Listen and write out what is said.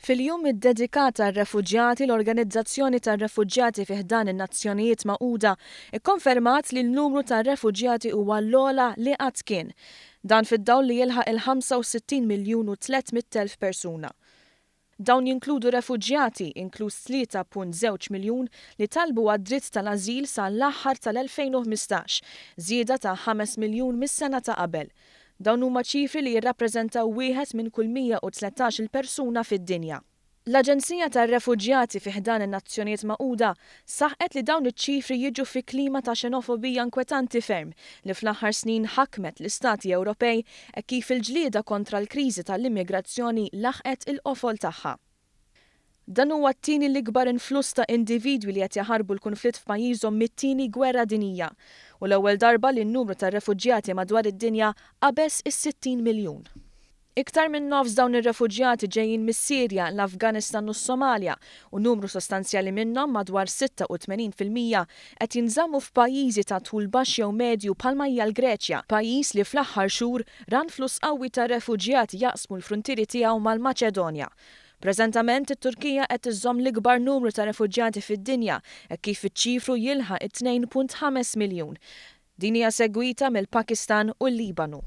Fil-jum iddedikat tar-refuġjati l-Organizzazzjoni tar-Refuġjati fi ħdan in-Nazzjonijiet Magħquda ikkonfermat li n-numru tar-refuġjati huwa l-ogħla li qatt kien. Dan fid-dawl li jilħaq il-65 miljun u 300,000 persuna. Dawn jinkludu refuġjati inkluż 3.2 miljun li talbu għad-dritt tal-ażil sal-aħħar tal-2015, żieda ta' 5 miljun mis-sena ta' qabel. Dawn huma ċifri li jirrappreżentaw wieħed minn kull 113 persuna fid-dinja. L-Aġenzija tar-Refuġjati fi ħdan in-Nazzjonijiet Magħquda saħqet li dawn iċ-ċifri jiġu fi klima ta' xenofobija inkwetanti ferm li fl-aħħar snin ħakmet l-Istati Ewropej kif il-ġlieda kontra l-kriżi tal-immigrazzjoni laħqet il-qofol tagħha. Dan huwa t-tieni l-ikbar influss ta' individwi li qed jaħarbu l-konflitt f'pajjiżhom mit-tieni gwerra dinjija u l-ewwel darba li n-numru tar-refuġjati madwar id-dinja qabeż is-60 miljun. Iktar minn nofs dawn ir-refuġjati ġejjin mis-Sirja, l-Afganistan u s-Somalja u numru sostanzjali minnhom madwar 86% qed jinżammu f'pajjiżi ta' tul baxx jew medju bħalma hija l-Greċja, pajjiż li fl-aħħar xhur ran fluss qawwi ta' refuġjati jaqsmu l-fruntieri tiegħu mal-Maċedonja. Preżentament it-Turkija qed iżżomm l-ikbar numru ta' refuġjati fid-dinja kif iċ-ċifru jilħaq 2.5 miljun. Din hija segwita mill-Pakistan u l-Libanu.